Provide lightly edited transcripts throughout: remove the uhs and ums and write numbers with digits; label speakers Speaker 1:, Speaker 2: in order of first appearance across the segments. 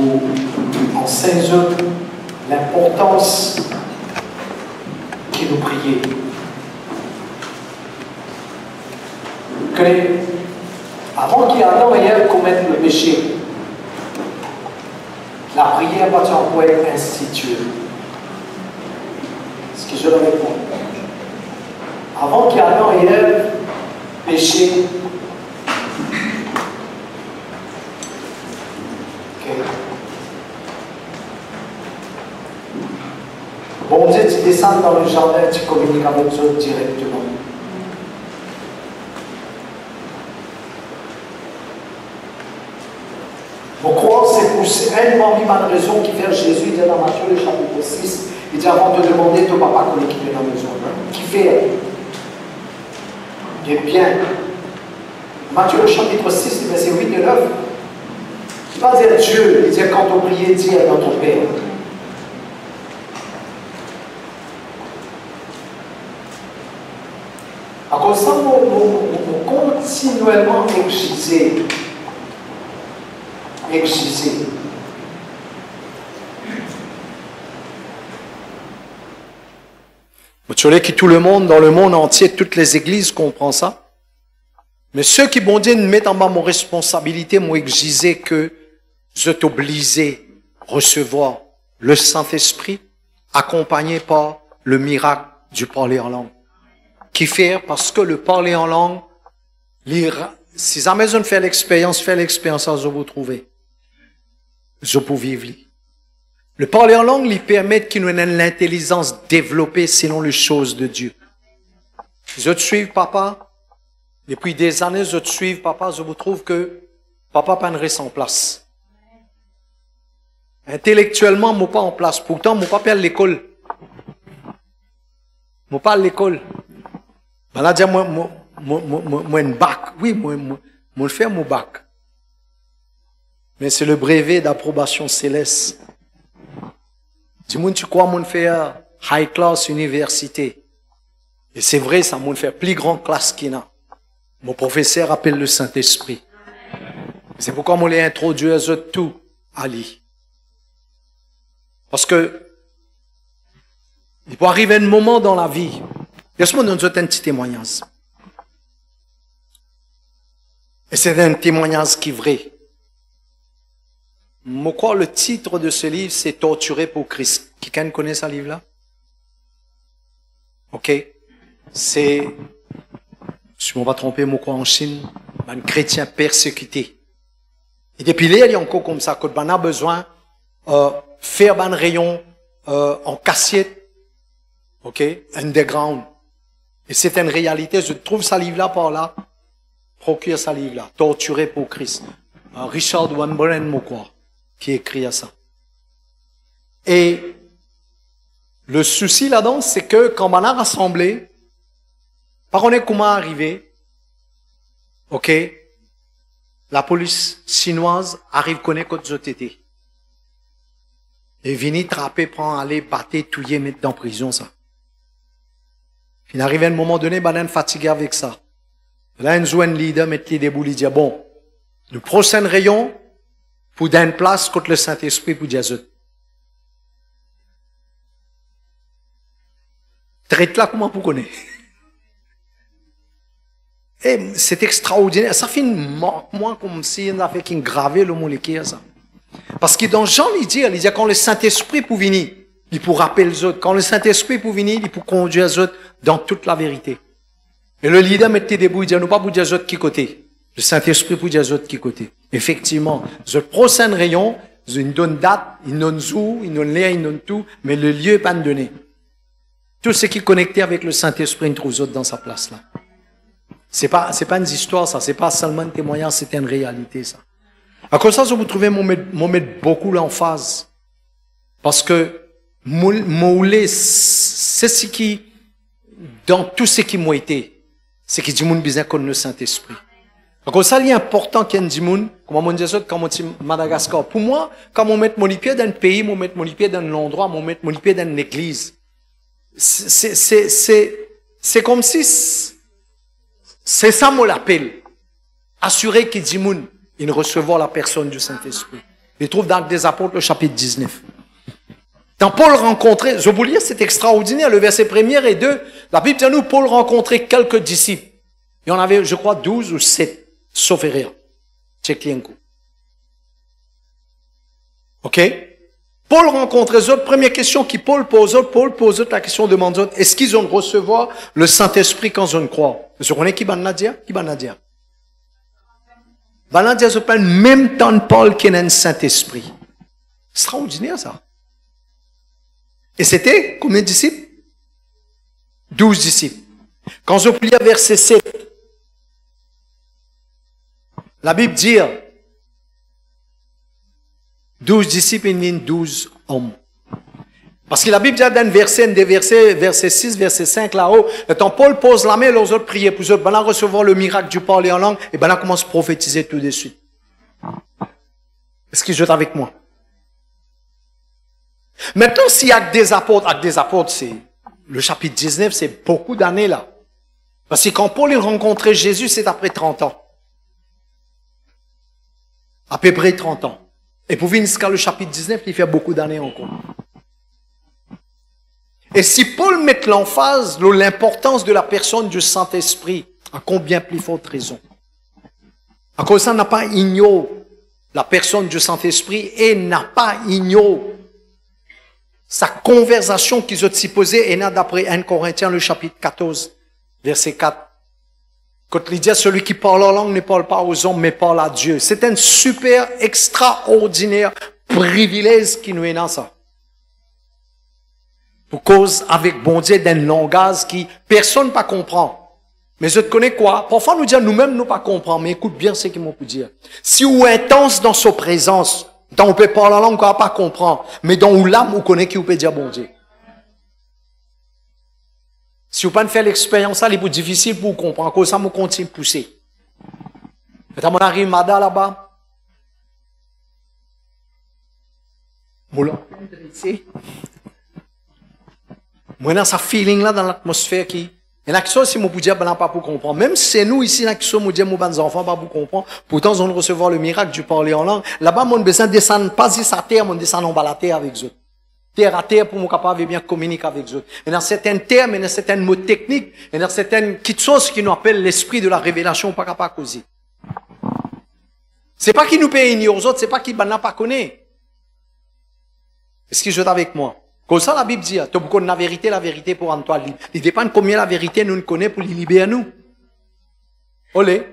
Speaker 1: nous enseigne l'importance de nous prier. Que avant qu'Adam et Ève commettent le péché, la prière va encore être instituée. Ce que je le réponds. Avant qu'Adam et Ève péchaient, bon Dieu, tu descends dans le jardin, tu communiques avec eux directement. Je crois que c'est une bonne raison qui fait Jésus dit dans Matthieu le chapitre 6, il dit avant de demander ton papa qu'on est qui est dans la maison. Qui fait il est bien. Matthieu le chapitre 6, verset 8 et 9. Il va dire Dieu, il dit quand on prie, dis à notre Père. À cause de ça, on continuellement exiger. Tu vois que tout le monde, dans le monde entier, toutes les églises comprennent ça. Mais ceux qui vont dire, mettent en bas mon responsabilité, moi exiger que je t'oblige à recevoir le Saint-Esprit, accompagné par le miracle du parler en langue. Qui fait, parce que le parler en langue, si jamais je fais l'expérience, je vous trouver. Je peux vivre. Le parler en langue lui permet qu'il nous ait l'intelligence développée selon les choses de Dieu. Je te suis, papa. Depuis des années, je te suis, papa. Je vous trouve que papa prendrait son place. Intellectuellement, moi pas en place. Pourtant, moi pas à l'école. Moi pas à l'école. Ben là, dire moi une bac. Oui, moi le faire mon bac. Mais c'est le brevet d'approbation céleste. Dis-moi, tu crois, mon faire high class université. Et c'est vrai, ça m'a fait plus grande classe qu'il y a. Mon professeur appelle le Saint-Esprit. C'est pourquoi on l'ai introduit à eux tout, Ali. Parce que, il peut arriver un moment dans la vie. Laisse-moi nous donner un petit témoignage. Et c'est un témoignage qui est vrai. Je crois le titre de ce livre, c'est Torturé pour Christ. Quelqu'un connaît ce livre-là? Ok. C'est, si je ne me pas trompé, je crois en Chine, un chrétien persécuté. Et depuis là, il y a encore comme ça, quand on a besoin faire un rayon en cassette, ok, underground. Et c'est une réalité. Je trouve ce livre-là par là. Procure ce livre-là. Torturé pour Christ. Richard Wurmbrand, je crois, qui écrit à ça. Et le souci là-dedans, c'est que quand on a rassemblé, par contre, comment arriver, ok, la police chinoise arrive connaître côté ZTT. Et vini trapper, prendre, aller, battre, touiller, mettre dans prison, ça. Il arrive à un moment donné, banane fatigué avec ça. Là, un jeune leader met les debout, il dit, bon, le prochain rayon, pour donner une place contre le Saint-Esprit pour Jésus. Traite là, comment vous connaissez? Et c'est extraordinaire. Ça fait une marque, moi, comme si on avait qu'une gravé le molécule, ça. Parce que dans Jean, il dit, quand le Saint-Esprit pour venir, il pour rappeler les autres. Quand le Saint-Esprit pour venir, il pour conduire les autres dans toute la vérité. Et le leader mettait debout, il dit, nous pas pour dire les autres qui côté. Le Saint-Esprit pour dire les autres qui côté. Effectivement, le prochain rayon, il donne date, il donne jour, il donne l'air, il donne tout, mais le lieu n'est pas donné. Tout ce qui est connecté avec le Saint-Esprit, il trouve les autres dans sa place là. C'est pas une histoire, ça. C'est pas seulement un témoignage, c'est une réalité, ça. À cause de ça, je vous trouvez, m'en mettre beaucoup l'emphase. Parce que, moulé, c'est ce qui, dans tout ce qui m'a été, c'est que du monde besoin connaître le Saint-Esprit. À cause de ça, il est important qu'il y ait du monde, comme on dit ça, quand on dit Madagascar. Pour moi, quand on met mon pied dans un pays, on met mon pied dans un endroit, on met mon pied dans une église. C'est comme si, c'est ça mon appel. Assurer qu'il dit moun, il recevoir la personne du Saint-Esprit. Il trouve dans Actes des Apôtres, le chapitre 19. Quand Paul rencontrait, je vous lire, c'est extraordinaire, le verset 1er et 2, la Bible dit à nous, Paul rencontrait quelques disciples. Il y en avait, je crois, 12 ou 7, sauf erreur. Check l'un coup. OK? Paul rencontre les autres. Première question qui Paul pose la question, demande aux autres, est-ce qu'ils ont recevoir le Saint-Esprit quand ils croient? Vous connaissez qui va nous dire? Qui va nous dire? Va nous dire, c'est même temps de Paul qui a un Saint-Esprit. Extraordinaire, ça. Et c'était combien de disciples? 12 disciples. Quand je plie à verset 7, la Bible dit 12 disciples et 12 hommes. Parce que la Bible dit dans un verset, verset 6, verset 5 là-haut, quand Paul pose la main, les autres prient pour eux, ben là recevoir le miracle du parler en langue, et ben là commence à prophétiser tout de suite. Est-ce qu'ils jouent avec moi? Maintenant, si Actes des Apôtres, c'est, le chapitre 19, c'est beaucoup d'années là. Parce que quand Paul a rencontré Jésus, c'est après 30 ans. À peu près 30 ans. Et pour venir jusqu'à le chapitre 19, il fait beaucoup d'années encore. Et si Paul met l'emphase, l'importance de la personne du Saint-Esprit, à combien plus forte raison? À cause ça, n'a pas ignoré la personne du Saint-Esprit et n'a pas ignoré sa conversation qu'ils ont supposée, et d'après 1 Corinthiens, le chapitre 14, verset 4. Quand il dit à celui qui parle en langue ne parle pas aux hommes, mais parle à Dieu. C'est un super, extraordinaire privilège qui nous est dans ça. Pour cause, avec bon Dieu, d'un langage qui personne ne peut comprendre. Mais je te connais quoi? Parfois, nous disons nous-mêmes, nous pas comprendre. Mais écoute bien ce qu'ils m'ont pu dire. Si vous êtes intense dans sa présence, dans on peut parler en langue, on ne peut pas comprendre. Mais dans où l'âme, vous connaissez qui vous peut dire bon Dieu. Si vous ne pouvez pas faire l'expérience, ça, il est plus difficile pour vous comprendre. Comme ça, vous continuez de pousser. Quand on arrive Mada là-bas, moi, dans ce feeling-là, dans l'atmosphère qui. Il y en a qui sont si vous dire, ben, pas pour comprendre. Même si c'est nous ici, il y en a qui sont, nous dire, nos enfants, pas pour comprendre. Pourtant, ils ont recevoir le miracle du parler en langue. Là-bas, mon besoin descend pas si sa terre, mon descend en bas la terre avec eux. Terre à terre pour nous capable de bien communiquer avec eux. Et dans certains termes, et dans certains mots techniques, et dans certaines choses qui nous appellent l'esprit de la révélation, pas capable de causer. C'est pas qui nous paye ignorer aux autres, c'est pas qui n'a pas connaît. Est-ce que je suis avec moi? Comme ça, la Bible dit, tu as la vérité pour en toi libre. Il dépend de combien la vérité nous connaît pour les libérer nous. Olé.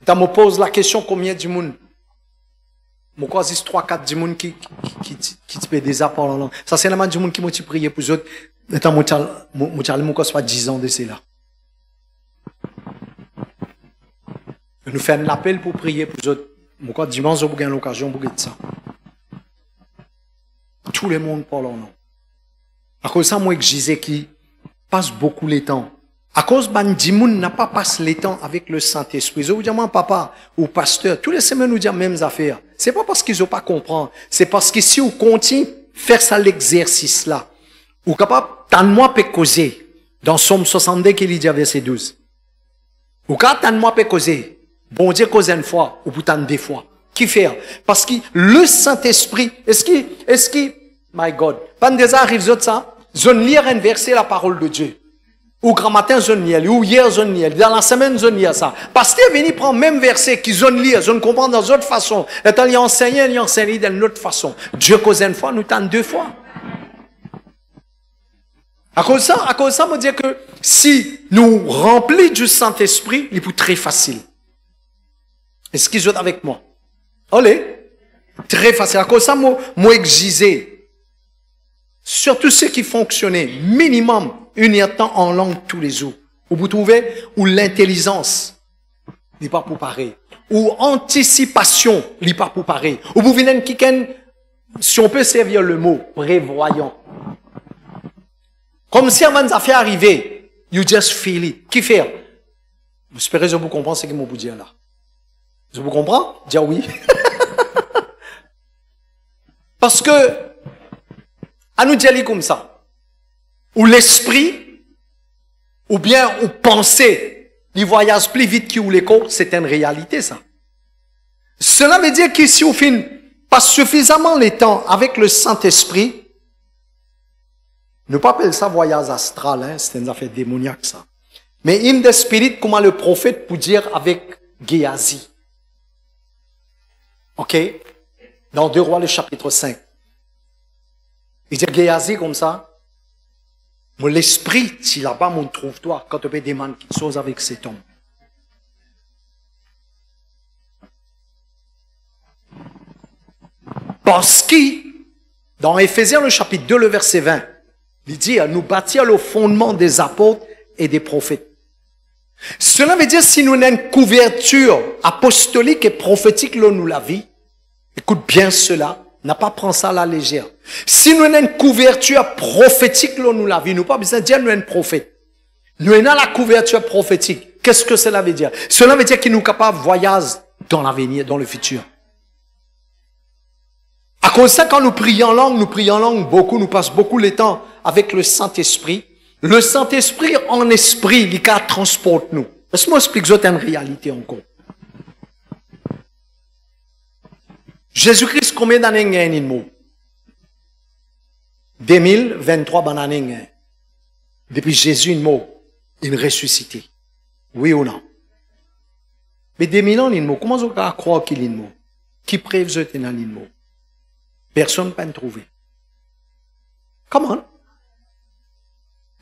Speaker 1: Tu me poses la question combien du monde? Moi, quoi, c'est 3-4 du monde qui te paie des apports en langue. Ça, c'est vraiment du monde qui m'a prié pour eux autres. Maintenant, moi, soit 10 ans de cela. Nous faisons un appel pour prier pour eux autres. Moi, dimanche, vous avez l'occasion de ça. Tout le monde parle en langue. À cause de ça, moi, que je disais qui passe beaucoup le temps. À cause de moun n'a pas passé le temps avec le Saint-Esprit. Je vous dis, mon papa ou pasteur, tous les semaines nous disent les mêmes affaires. C'est pas parce qu'ils n'ont pas compris. C'est parce que si on continue faire ça l'exercice là, ou capable, tant de moi peut causer. Dans Somme 62, qu'il dit verset 12. Ou quand tant de moi peut causer. Bon Dieu cause une fois, ou pourtant deux fois. Qui fait? Parce que le Saint-Esprit, est-ce que, my God, pas déjà arrive de ça? Je lire un verset la parole de Dieu. Ou grand matin, je lis, ou hier, je lis, dans la semaine, je lis ça. Parce qu'il est venu prendre le même verset qu'ils ont lu, je ne comprends dans une autre façon. Et il enseigne d'une autre façon. Dieu cause une fois, nous tente deux fois. À cause de ça, on dit que si nous remplissons du Saint-Esprit, il est très facile. Est-ce qu'ils sont avec moi? Allez, très facile. À cause de ça, moi exigeais. Surtout ceux qui fonctionnaient, minimum, une heure de temps en langue tous les jours. Où vous trouvez, où l'intelligence n'est pas pour pareil. Ou anticipation n'est pas pour pareil. Ou vous venez quelqu'un, si on peut servir le mot, prévoyant. Comme si avant de faire arriver, you just feel it. Qui fait? J'espère que je vous comprends ce que je vous dis là. Je vous comprends? Dis oui. Parce que, à nous dire comme ça, ou l'esprit, ou bien ou penser, il voyage plus vite que l'écho, c'est une réalité ça. Cela veut dire que si au fin, passe suffisamment le temps avec le Saint-Esprit, ne pas appeler ça voyage astral, hein, c'est une affaire démoniaque ça. Mais hymne d'esprit, comment le prophète peut dire avec Géasi. Ok? Dans 2 Rois, le chapitre 5. Il dit Géasi comme ça. Mais l'esprit, si là-bas, on trouve toi, quand tu peux demander quelque chose avec cet homme. Parce que, dans Éphésiens, le chapitre 2, le verset 20, il dit, nous bâtir le fondement des apôtres et des prophètes. Cela veut dire, si nous avons une couverture apostolique et prophétique, là, nous la vie, écoute bien cela, n'a pas pris ça à la légère. Si nous avons une couverture prophétique, là, nous la vie, nous pas besoin de dire, nous sommes un prophète. Nous avons la couverture prophétique. Qu'est-ce que cela veut dire? Cela veut dire qu'il nous est capable de voyager dans l'avenir, dans le futur. À cause de ça, quand nous prions en langue beaucoup, nous passons beaucoup de temps avec le Saint-Esprit. Le Saint-Esprit, en esprit, il transporte nous. Laisse-moi expliquer une réalité encore. Jésus-Christ, combien d'années il y a un mot? 2023 années. Depuis Jésus, il mot, il ressuscité. Oui ou non? Mais 2000 ans, il mot. Comment on peut croire qu'il est mot? Qui prévient dans l'île mot? Personne ne peut le trouver. Comment?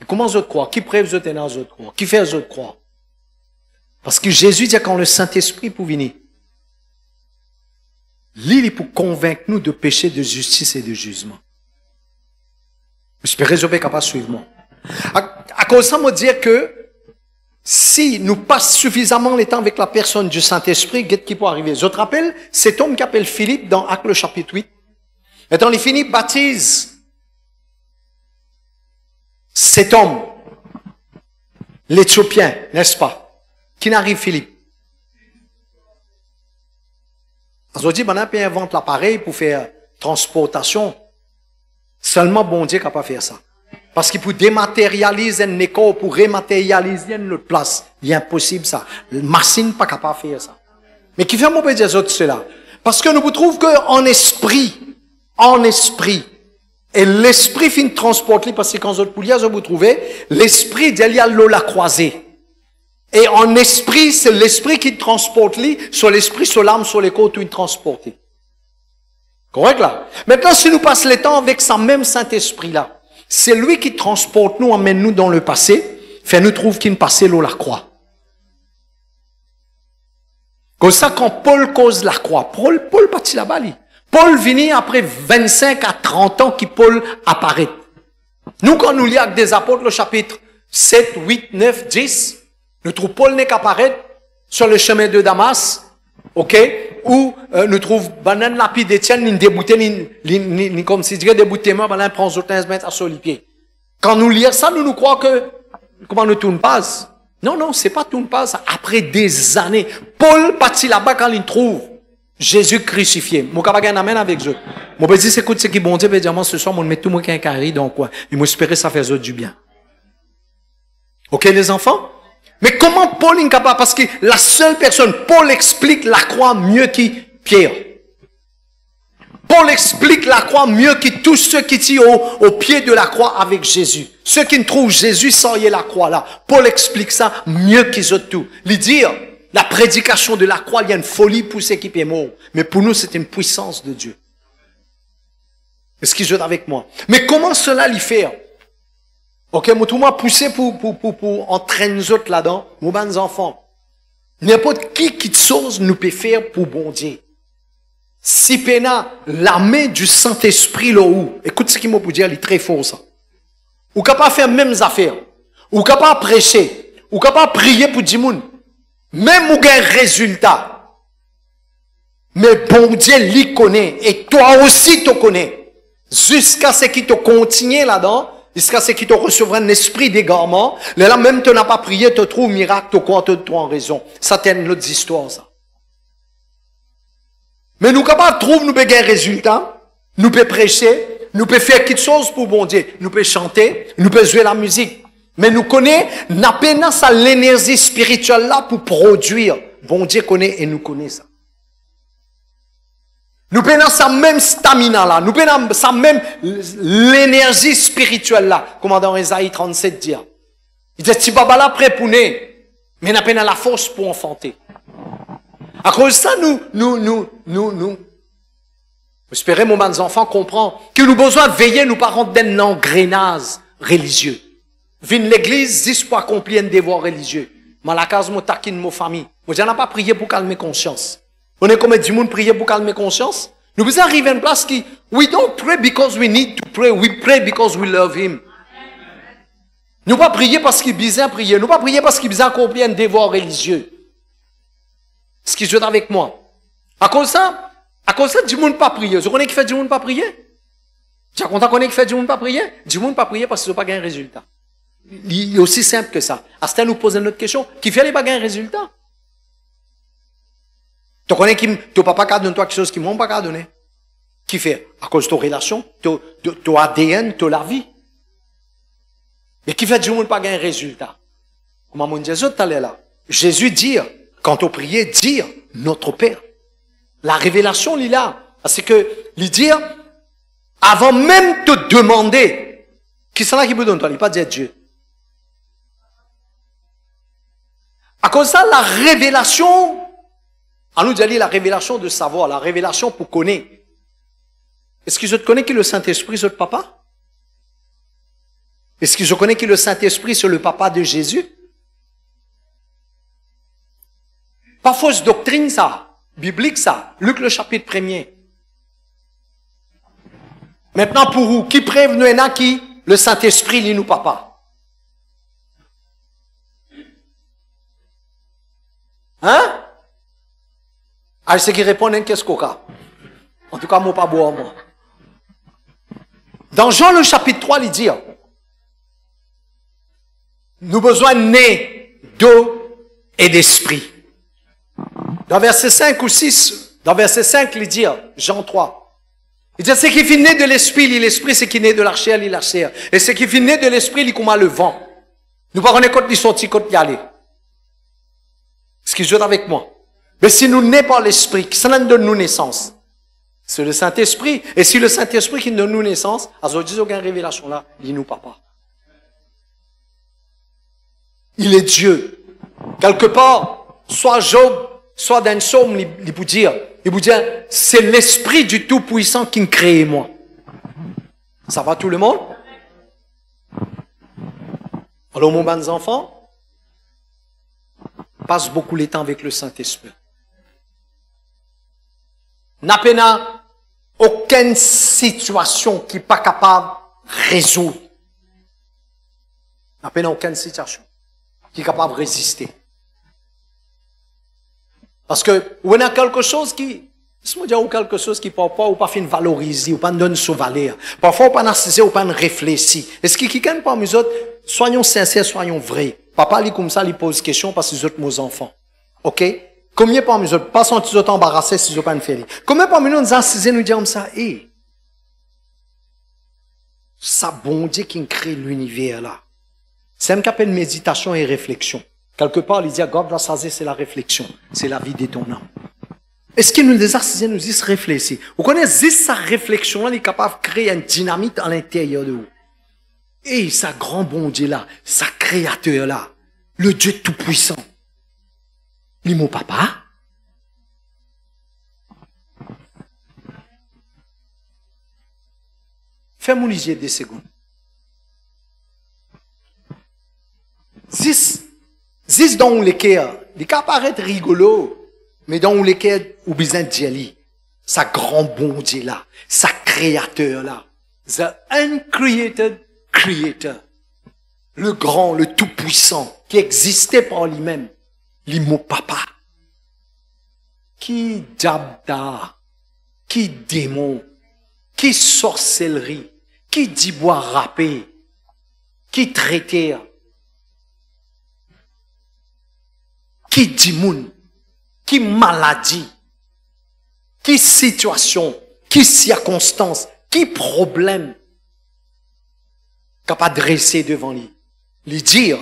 Speaker 1: Comment vous croire? Qui prêve vous dans vous croire? Qui fait vous croire? Parce que Jésus dit quand le Saint-Esprit pour venir, il est pour convaincre nous de péché, de justice et de jugement. J'espère que vous êtes capable de suivre moi. À cause de ça, moi dire que si nous passons suffisamment le temps avec la personne du Saint-Esprit, qu'est-ce qui peut arriver? Je te rappelle, cet homme qui appelle Philippe dans Actes le chapitre 8, et quand il finit, baptise cet homme, l'Éthiopien, n'est-ce pas? Qui n'arrive Philippe? On dit, maintenant, il invente l'appareil pour faire transportation. Seulement, bon Dieu, capable de faire ça. Parce qu'il peut dématérialiser un école pour rematérialiser une autre place. Il est impossible ça. La machine pas capable de faire ça. Mais qui fait mon dire cela? Parce que nous trouvons qu'en esprit, et l'esprit finit de transporter, parce que quand vous trouvez, l'esprit d'Elia l'a croisé. Et en esprit, c'est l'esprit qui transporte sur l'esprit, sur l'âme, sur les côtes, tout il transporte. Correct là? Maintenant, si nous passons le temps avec ce même Saint-Esprit-là, c'est lui qui transporte nous, emmène nous dans le passé, fait nous trouve qu'il passé l'eau la croix. Comme ça, quand Paul cause la croix, Paul partit là-bas, lui. Paul vient après 25 à 30 ans que Paul apparaît. Nous, quand nous lisons avec des apôtres, le chapitre 7, 8, 9, 10, nous trouvons Paul n'est qu'apparaître sur le chemin de Damas, ok, où nous trouvons banane lapide d'Étienne, ni débouté, ni comme si dirait débouté mort, banane prend 15 mètres à sur les pieds. Quand nous lisons ça, nous croyons que, comment nous tourne pas? Non, c'est pas tourne pas, après des années. Paul partit là-bas quand il trouve Jésus crucifié. Mon capable un amène avec eux. Mon petit dit, écoute, ce qui bon Dieu, ben, diamant, ce soir, mon met tout le monde qui a un carré, donc quoi. Et moi, espérer ça fait du bien. Ok, les enfants? Mais comment Paul est capable? Parce que la seule personne, Paul explique la croix mieux que Pierre. Paul explique la croix mieux que tous ceux qui tirent au pied de la croix avec Jésus. Ceux qui ne trouvent Jésus sans y la croix là. Paul explique ça mieux qu'ils autres tout. Lui dire, la prédication de la croix, il y a une folie pour ceux qui sont morts. Mais pour nous, c'est une puissance de Dieu. Est-ce qu'ils sont avec moi? Mais comment cela lui faire? Ok, moi, pousser pour entraîner les autres là-dedans, nos bons enfants. N'importe qui chose nous peut faire pour bon Dieu. Si pena, la main du Saint-Esprit là où, écoute ce qu'il m'a pour dire, il est très fort ça. Ou capable de faire les mêmes affaires. Ou capable de prêcher. Ou capable de prier pour du monde. Même ou gain résultat. Mais bon Dieu l'y connaît. Et toi aussi tu connais. Jusqu'à ce qu'il te continue là-dedans. Jusqu'à ce qu'il te recevra un esprit d'égarement. Là même tu n'as pas prié, tu trouves miracle, tu crois toi en raison. Ça c'est une autre histoire ça. Mais nous capables de trouver nous gain résultat. Nous peut prêcher. Nous peut faire quelque chose pour bon Dieu. Nous peut chanter. Nous peut jouer la musique. Mais nous connaissons, n'a pas ça l'énergie spirituelle là pour produire. Bon Dieu connaît et nous connaît ça. Nous prenons sa même stamina là, nous prenons sa même l'énergie spirituelle là, comme dans Ésaïe 37 dit. Il dit, si papa là prêt pour naître, mais n'a pas la force pour enfanter. À cause de ça, nous, espérez, mon bons enfants, comprennent que nous avons besoin de veiller, nous parents d'un engrenage religieux. Vin l'église, 10 pour accomplir un devoir religieux. Mais la case, moi, taquine, mon famille. Moi, j'en ai pas prié pour calmer conscience. On est comme du monde prier pour calmer conscience. Nous devons arriver à une place qui, we don't pray because we need to pray, we pray because we love him. Nous pas prier parce qu'il besoin de prier, nous pas prier parce qu'il besoin d'accomplir un devoir religieux. Ce qui joue avec moi. À cause de ça, du monde pas prier. Vous connaissez qui fait du monde pas prier? Tu as content qu'on qui fait du monde pas prier? Du monde pas prier parce qu'ils n'ont pas gagné un résultat. Il est aussi simple que ça. À ce temps, nous posons une autre question. Qui fait les pas gagner un résultat? Tu connais qui, ton papa a donné toi quelque chose qui m'ont pas donné. Qui fait? À cause de ton relation, ton ADN, ton la vie. Mais qui fait du monde pas gagner un résultat? Comment mon Jésus t'allait là? Jésus dit, quand on priait, dire notre Père. La révélation, il est là. C'est que, lui dire, avant même de te demander, qui c'est là qui vous donne toi? Il pas dire Dieu. À cause de ça, la révélation, on nous dit la révélation de savoir, la révélation pour connaître. Est-ce que je te connais qui est le Saint-Esprit sur le papa? Est-ce que je connais qui est le Saint-Esprit sur le papa de Jésus? Pas fausse doctrine ça, biblique ça, Luc le chapitre 1er. Maintenant pour vous, qui prévenu qui? Le Saint-Esprit lit nous papa. Hein? Ah, ceux qui répondent, qu'est-ce qu'on a? En tout cas, moi, pas boire, moi. Dans Jean, le chapitre 3, il dit, nous avons besoin de nez, d'eau et d'esprit. Dans verset 5 ou 6, dans verset 5, il dit, Jean 3, il dit, ce qui est né de l'esprit, l'esprit, c'est qui est né de la chair, la chair. Et ce qui est né de l'esprit, il comme le vent. Nous parlons quand il sortit, quand il y allait. Ce qui joue avec moi. Mais si nous n'est pas l'esprit, qui s'en donne nous naissance, c'est le Saint-Esprit. Et si le Saint-Esprit qui donne nous naissance, à ce dit aucune révélation là, il nous papa. Il est Dieu. Quelque part, soit Job, soit dans le psaume, il vous dit, c'est l'Esprit du Tout-Puissant qui me crée moi. Ça va tout le monde? Alors, mon bons enfants, passe beaucoup de temps avec le Saint-Esprit. N'a pas aucune situation qui n'est pas capable de résoudre. N'a pas aucune situation qui est capable de résister. Parce que, on a quelque chose qui, si on dit quelque chose qui parfois ou pas fin valoriser, ou pas donner son valeur. Parfois, ou pas narciser, ou pas réfléchir. Est-ce que quelqu'un parmi nous autres, soyons sincères, soyons vrais. Papa, il comme ça, il pose question parce que les autres, nos enfants. OK? Combien parmi nous autres, pas sont ils autres embarrassés si ils n'ont pas une faire? Combien parmi nous, nous assisons, nous disons comme ça, ça bon Dieu qui crée l'univers là. C'est un qu'appelle méditation et réflexion. Quelque part, il dit, God va saisir, c'est la réflexion. C'est la vie de ton âme. Est-ce que nous les assisons, nous disent réfléchir? Vous connaissez sa réflexion là, il est capable de créer une dynamite à l'intérieur de vous. Et sa grand bon Dieu là, sa créateur là, le Dieu tout-puissant. Il est mon papa. Fais-moi liser 2 secondes. 10 dans le cœur, il peut paraître rigolo, mais dans le cœur, ou besoin de dire, sa grand bon Dieu là, sa créateur là, the uncreated creator, le grand, le tout-puissant, qui existait par lui-même, l'imo papa, qui dabda, qui démon, qui sorcellerie, qui dit bois râpé, qui traiteur, qui dit moun, qui maladie, qui situation, qui circonstance, qui problème, capable de dresser devant lui. Lui dire,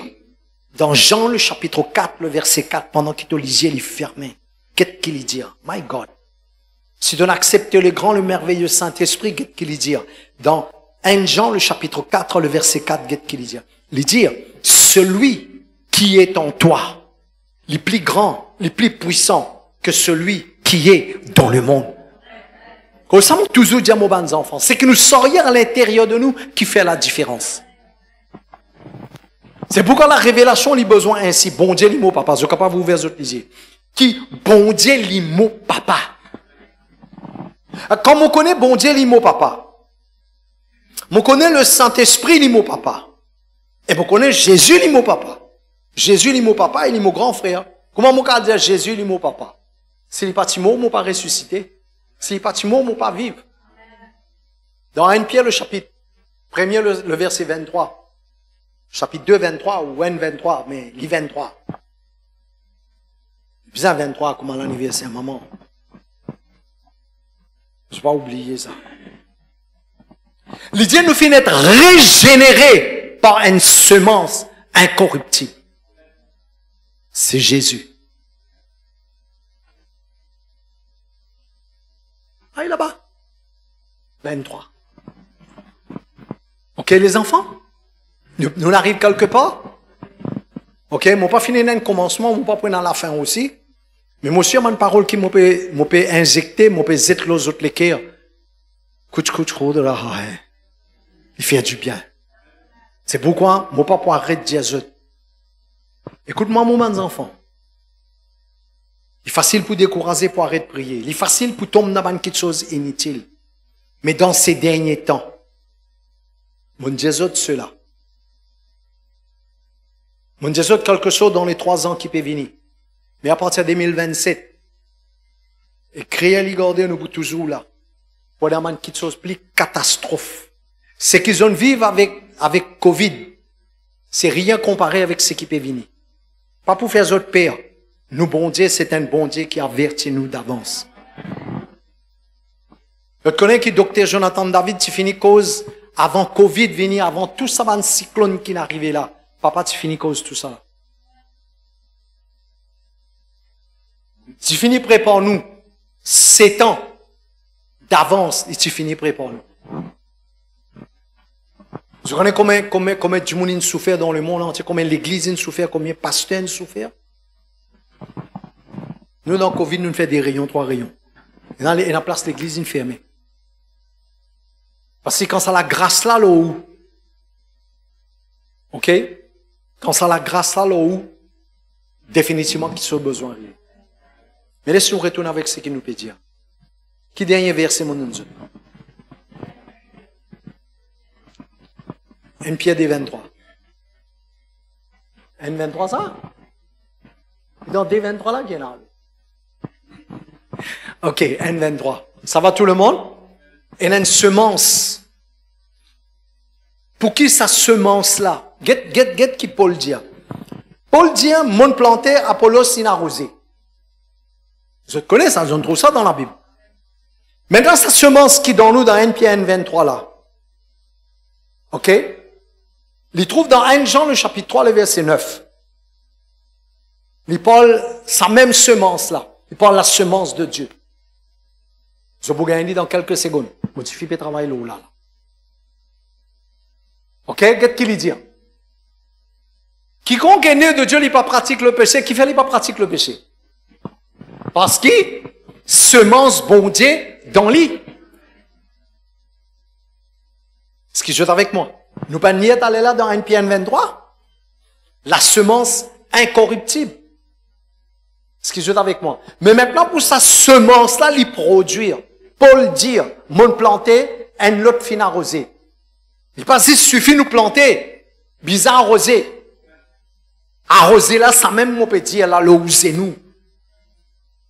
Speaker 1: dans Jean le chapitre 4, le verset 4, pendant qu'il te lisait, il fermait. Qu'est-ce qu'il dit? My God. Si on accepte le grand, le merveilleux Saint-Esprit, qu'est-ce qu'il dit? Dans 1 Jean, le chapitre 4, le verset 4, qu'est-ce qu'il dit? Il dit, celui qui est en toi, le plus grand, le plus puissant que celui qui est dans le monde. Comme ça, toujours dire à mes enfants, c'est que nous serions à l'intérieur de nous qui fait la différence. C'est pourquoi la révélation a besoin ainsi. Bon Dieu, l'imo papa. Je ne peux pas vous ouvrir les autres lisiers. Qui, bon Dieu, l'imo papa. Quand on connaît bon Dieu, l'imo papa, on connaît le Saint-Esprit, l'imo papa. Et on connaît Jésus, l'imo papa. Jésus, l'imo papa et l'imo grand frère. Comment on peut dire Jésus, l'imo papa? Si les petits mots, on pas ressusciter. Si les petits mots, on pas vivre. Dans 1 Pierre, le chapitre 1er, le verset 23. Chapitre 2, 23, ou N 23, mais les 23. Bizarre 23, comme l'anniversaire, maman. Je ne vais pas oublier ça. L'idée nous fait être régénérés par une semence incorruptible. C'est Jésus. Ah, il est là-bas. 23. Ok, les enfants? Nous arrivons quelque part. Ok, je n'ai pas fini dans le commencement, je n'ai pas pris dans la fin aussi. Mais moi aussi, il y a une parole qui m'a injecté, m'a zéter les autres les cœurs. De la il fait du bien. C'est pourquoi, moi pas pour arrêter de dire zut. Écoute-moi, mes enfants. Il est facile pour décourager, pour arrêter de prier. Il est facile pour tomber dans quelque chose inutile. Mais dans ces derniers temps, mon Dieu, cela. Mon Dieu, quelque chose dans les 3 ans qui peut venir. Mais à partir de 2027, et créer les garder, nous sommes toujours là. Pour avoir quelque chose de plus catastrophe. Ce qu'ils ont vécu avec Covid, c'est rien comparé avec ce qui peut venir. Pas pour faire autre peur. Nous, bon Dieu, c'est un bon Dieu qui avertit nous d'avance. Je connais que docteur Jonathan David, tu finis cause avant Covid venir, avant tout ça, un cyclone qui n'arrivait là. Papa, tu finis cause tout ça. Tu finis prépare nous 7 ans d'avance et tu finis prépare nous. Je connais combien du monde souffert dans le monde entier, combien l'église souffert, combien pasteurs souffert. Nous, dans le Covid, nous faisons des rayons, 3 rayons. Et dans la place, l'église est fermée. Parce que quand ça la grâce là, où, ok? Quand ça la grâce là, où, définitivement, qu'il soit besoin de rien. Mais laissez-nous retourner avec ce qu'il nous peut dire. Qui dernier verset, mon Dieu? 1 Pierre des 23. 1 23 ça? Dans des 23 là, il y en a. Ok, 1 23. Ça va tout le monde? Il y a une semence. Pour qui sa semence là? Get qui Paul dit. Paul dit, mon planté, Apollos sin arrosé. Je connais ça, je trouve ça dans la Bible. Maintenant, sa semence qui est dans nous, dans 1 Pierre 23 là. Ok? Il trouve dans 1 Jean, le chapitre 3, le verset 9. Il parle sa même semence là. Il parle la semence de Dieu. Je vous gagne dans quelques secondes. Modifie le travail là. Ok? Qu'est-ce qu'il dit? Quiconque est né de Dieu, il n'est pas pratique le péché. Qui fait, il n'est pas pratique le péché? Parce qu'il semence bon Dieu dans lui. Ce qui joue avec moi. Nous pas nier aller là dans 1 Pierre 23. La semence incorruptible. Ce qui joue avec moi. Mais maintenant, pour sa semence-là, l'y produire. Paul dit, mon planté, un autre fin arrosé. Il pas si suffit nous planter. Bizarre arrosé. Arroser là, ça même, mon petit, là, l'eau c'est nous.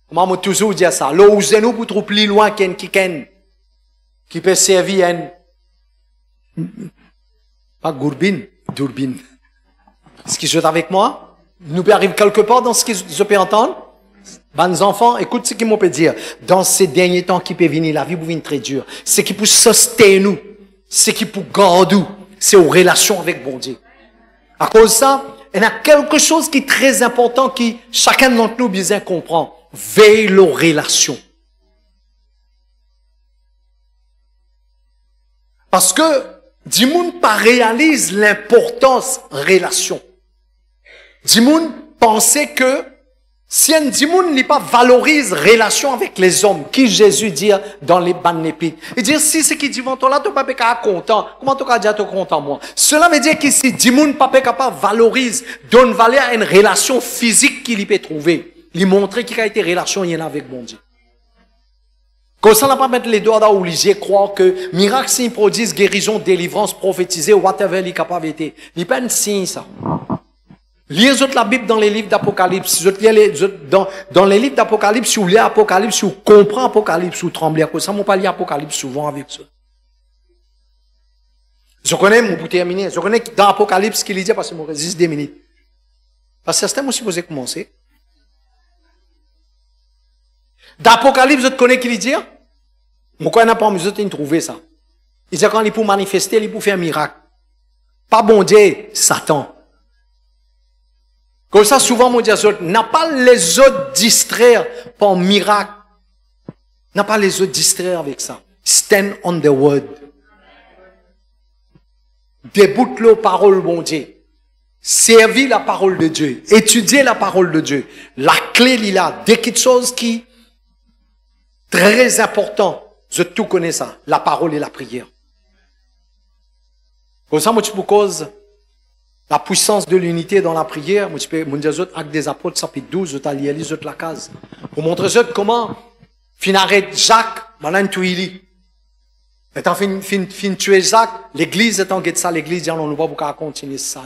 Speaker 1: Comment moi toujours dire ça? L'eau c'est nous pour trouver plus loin qu'un qui peut servir un, pas gourbine, dourbine. Est-ce qu'ils jouent avec moi? Nous peut arriver quelque part dans ce que je peux entendre? Bons enfants, écoute ce qu'ils m'ont peut dire. Dans ces derniers temps qui peut venir, la vie peut venir très dure. Ce qui peut soutenir nous, ce qui peut garder nous, c'est aux relations avec bon Dieu. À cause de ça, il y a quelque chose qui est très important qui chacun d'entre nous bien comprend. Veille aux relations. Parce que, Dimoun pas réalise l'importance relation. Dimoun pensait que, si un Dimoun n'est pas valorise relation avec les hommes, qui Jésus dit dans les bannes épîtres. Il dit, si c'est qui dit, toi là, tu pas content. Comment tu vas dire, tu content, moi? Cela veut dire que si Dimoun pas valorise, donne valeur à une relation physique qu'il peut trouver. Il montrer qu'il a été relation, il y en a avec bon Dieu. Comme ça, on n'a pas mettre les doigts dans les yeux, croire que miracle, signe, prodige, guérison, délivrance, prophétiser, whatever, il est capable d'être. Il n'est pas un signe, ça. Lisez la Bible dans les livres d'Apocalypse. Dans les livres d'Apocalypse, si vous lisez Apocalypse, si vous comprenez Apocalypse, si vous tremblez. Comme ça, on ne pas lire Apocalypse souvent avec ça. Je connais, mon bout terminé. Je connais dans Apocalypse qu'il dit, parce que je résiste 2 minutes. Parce que c'est aussi posé commencer. D'Apocalypse, je connais qu'il dit, pourquoi il n'a pas besoin de trouver ça? Il dit quand il pour manifester, il pour faire un miracle. Pas bon Dieu, Satan. Comme ça, souvent, mon Dieu, n'a pas les autres distraire par miracle. N'a pas les autres distraire avec ça. Stand on the word. Déboute la parole, bon Dieu. Servir la parole de Dieu. Étudier la parole de Dieu. La clé, il a. Dès quelque chose qui très important. Je tout connais ça. La parole et la prière. Comme ça, moi, tu peux cause la puissance de l'unité dans la prière. Moi, tu peux, mon Dieu, acte des apôtres, chapitre 12, je t'allie, la case. Pour montrer comment, fin arrête Jacques, maintenant, tu y étant fin tuer Jacques, l'église étant guette ça, l'église dit, on ne va pas continuer ça.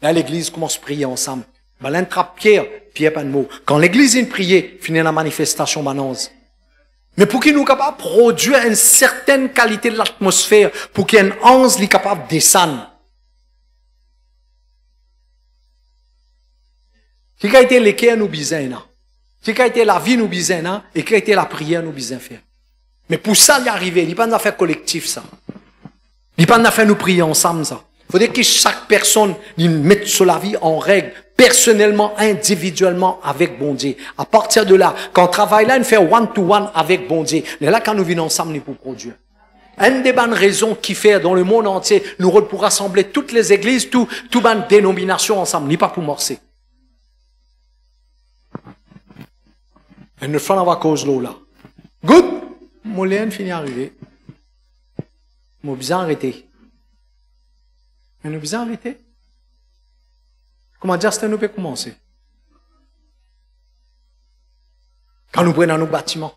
Speaker 1: Là, l'église commence à prier ensemble. Maintenant, trappe Pierre, pas de mots. Quand l'église est priée, finit la manifestation, manose. Mais pour qu'il nous capable de produire une certaine qualité de l'atmosphère, pour qu'il y ait une ange qui est capable de descendre. Qui a été l'équerre nous besoin, qui a été la vie nous besoin, et qui a été la prière nous besoin faire. Mais pour ça, il y arriver, il n'y a pas d'affaire collective, ça. Il n'y a pas d'affaire nous prier ensemble, ça. Il faudrait que chaque personne mette sur la vie en règle, personnellement, individuellement, avec bon Dieu. À partir de là, quand on travaille là, on fait one-to-one avec bon Dieu. Mais là, quand nous venons ensemble, nous pour produire. Une des bonnes raisons qui fait dans le monde entier, nous pour rassembler toutes les églises, toutes les dénominations ensemble, n'est pas pour morcer. Et ne faut pas cause l'eau là. Good! Mon lien finit arrivé. Mon besoin arrêté. Mais nous besoin arrêter. Comment dire, c'est nous peut commencer. Quand nous prenons nos bâtiments,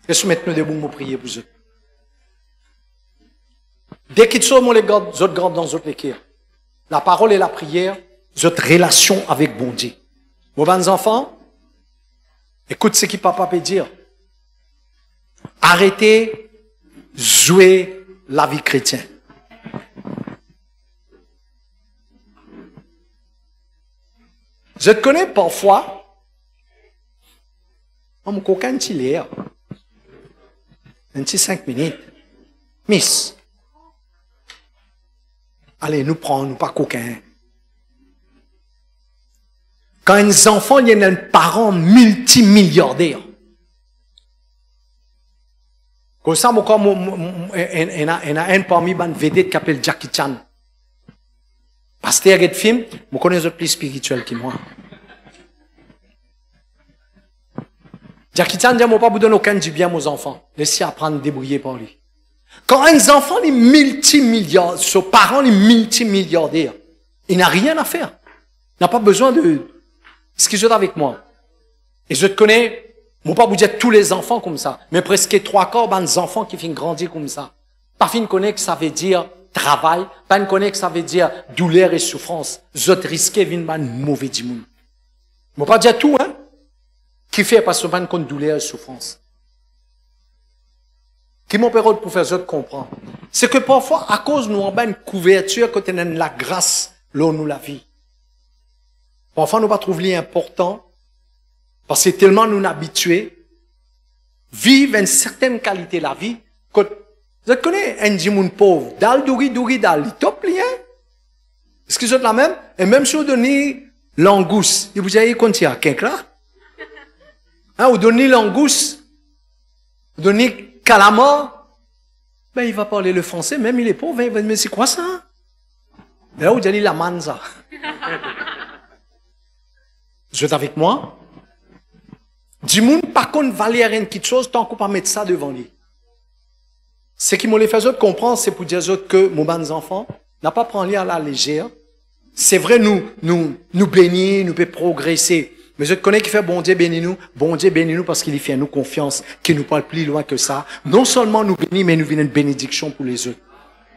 Speaker 1: et soumettons-nous debout pour prier pour eux. Dès qu'ils sont, les autres grands dans autres équipes. La parole et la prière, votre relation avec bon Dieu. Vos bons enfants, écoute ce que papa peut dire. Arrêtez, jouer la vie chrétienne. Je te connais parfois, mon coquin un petit l'air, un petit 5 minutes. Miss, allez, nous prenons, nous pas coquin. Quand un enfant, il y a un parent multimilliardaire. Comme ça, il y a un parmi les vedettes qui s'appelle Jackie Chan. Pasteur et film, je connais les plus spirituels que moi. Jackie Chan dit, moi pas vous donner aucun du bien aux enfants. Laissez apprendre à débrouiller par lui. Quand un enfant est multimilliardaire, son parent est multimilliardaire, il n'a rien à faire. Il n'a pas besoin de ce qu'il est avec moi. Et je te connais, moi pas vous dire tous les enfants comme ça, mais presque 3/4 des enfants qui finissent grandir comme ça. Pas fin connaître que ça veut dire travail, pas connaître que ça veut dire douleur et souffrance. Je te risquer de venir mauvais du monde. Moi pas dire tout, hein. Qui fait parce que pas une douleur et souffrance. Qui m'ont permis pour faire ça comprendre. C'est que parfois, à cause nous avons une couverture quand on a la grâce, là nous la vie. Parfois, nous pas trouver important, parce que tellement nous habitués, vivre une certaine qualité de la vie, que, vous connaissez un djimoun pauvre, dal, il top lien. Est-ce que c'est la même? Et même si vous donnez langouste, il vous dit, quand il y a quelqu'un là, hein, vous donnez langouste, vous donnez calamar, Ben, il va parler le français, même il est pauvre, il va dire, mais c'est quoi ça? Là où il dit la manza. Vous êtes avec moi? Dis-moi, par contre, valer rien quelque chose tant qu'on pas mettre ça devant lui. Ce qui me les fait autres comprendre, c'est pour dire aux autres que, mon bons enfants, n'a pas prendre à la légère. C'est vrai, nous bénir, nous pouvons progresser. Mais je connais qui fait bon Dieu bénis nous parce qu'il y fait nous confiance, qu'il nous parle plus loin que ça. Non seulement nous bénit, mais nous vient une bénédiction pour les autres.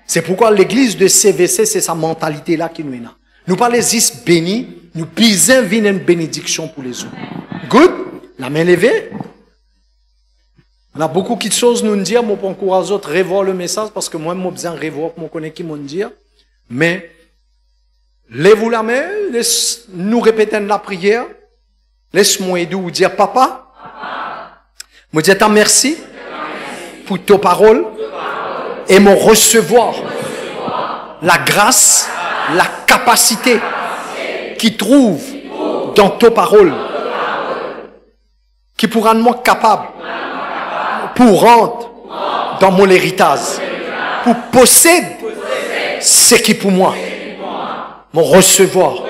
Speaker 1: C'est pourquoi l'église de CVC, c'est sa mentalité là qui nous est là. Nous pas les is bénis, nous bisons vient une bénédiction pour les autres. Good? La main levée. On a beaucoup de choses nous dire, moi pour encourager les autres, revoir le message parce que moi, j'ai besoin de revoir pour me connaître qui m'ont dire. Mais, lève-vous la main, laisse nous répéter la prière. Laisse-moi aider ou dire, papa, me dire merci pour tes paroles et me recevoir la grâce, la capacité qui trouve dans tes paroles, qui pourra rendre moi capable pour rentrer dans mon héritage, pour posséder ce qui pour moi, me recevoir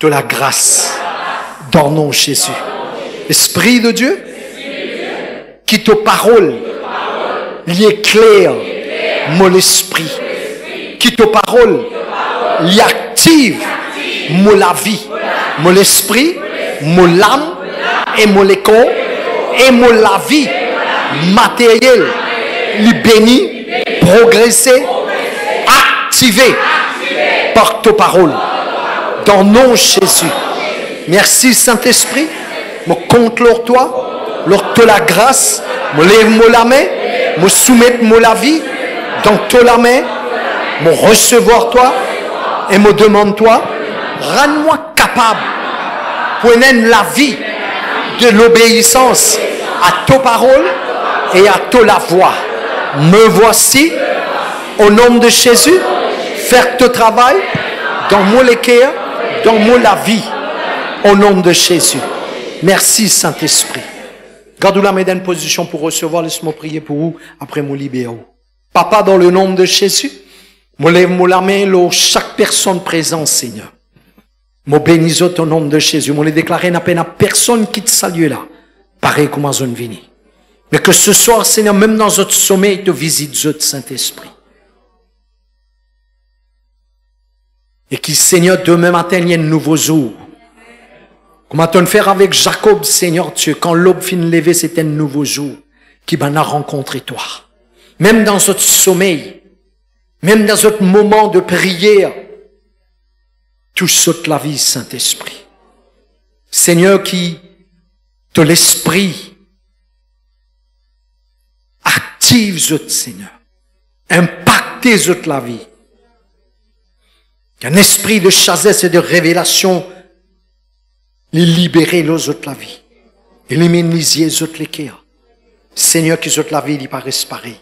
Speaker 1: de la grâce. Dans le nom de Jésus. Esprit de Dieu, qui te parole, lui éclaire mon esprit. Qui te parole, lui active mon la vie, mon esprit, mon âme et mon corps et mon la vie matérielle. Lui bénit, progresser, activer par ta parole. Dans le nom de Jésus. Merci Saint-Esprit, me compte leur toi, leur te la grâce, me lève la main, me soumettre la vie, dans te la main, me recevoir toi, et me demande toi, rends-moi capable, pour la vie de l'obéissance à ta parole et à ta la voix. Me voici, au nom de Jésus, faire ton travail, dans mon équerre, dans mon la vie. Au nom de Jésus. Merci Saint-Esprit. Gardez la main dans une position pour recevoir. Laisse-moi prier pour vous. Après, mon libère. Papa, dans le nom de Jésus, je lève la main là chaque personne présente, Seigneur. Je bénis au nom de Jésus. Je déclare à peine à personne qui te salue là. Pareil comme à zone vini. Mais que ce soir, Seigneur, même dans notre sommeil, te visite, Saint-Esprit. Et qui, Seigneur, demain matin, il y a un nouveau jour. Comment on faire avec Jacob, Seigneur Dieu, quand l'aube fin lever, c'est un nouveau jour qui va nous rencontrer toi. Même dans notre sommeil, même dans notre moment de prière, touche toute la vie, Saint-Esprit. Seigneur, qui, de l'esprit, active toute, Seigneur. Impacte toute la vie. Un esprit de chassesse et de révélation les libérer les autres la vie. Éliminer les autres les Seigneur, qui autres la vie, il paraît pareil.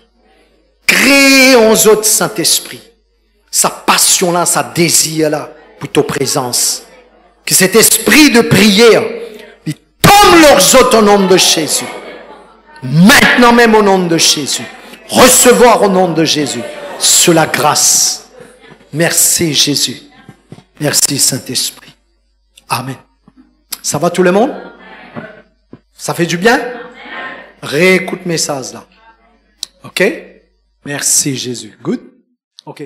Speaker 1: Crée en autres Saint-Esprit. Sa passion là, sa désir là, pour ta présence. Que cet esprit de prière, il tombe leurs autres au nom de Jésus. Maintenant même au nom de Jésus. Recevoir au nom de Jésus. Sur la grâce. Merci Jésus. Merci Saint-Esprit. Amen. Ça va tout le monde? Ça fait du bien? Réécoute mes messages là. OK? Merci Jésus. Good? OK.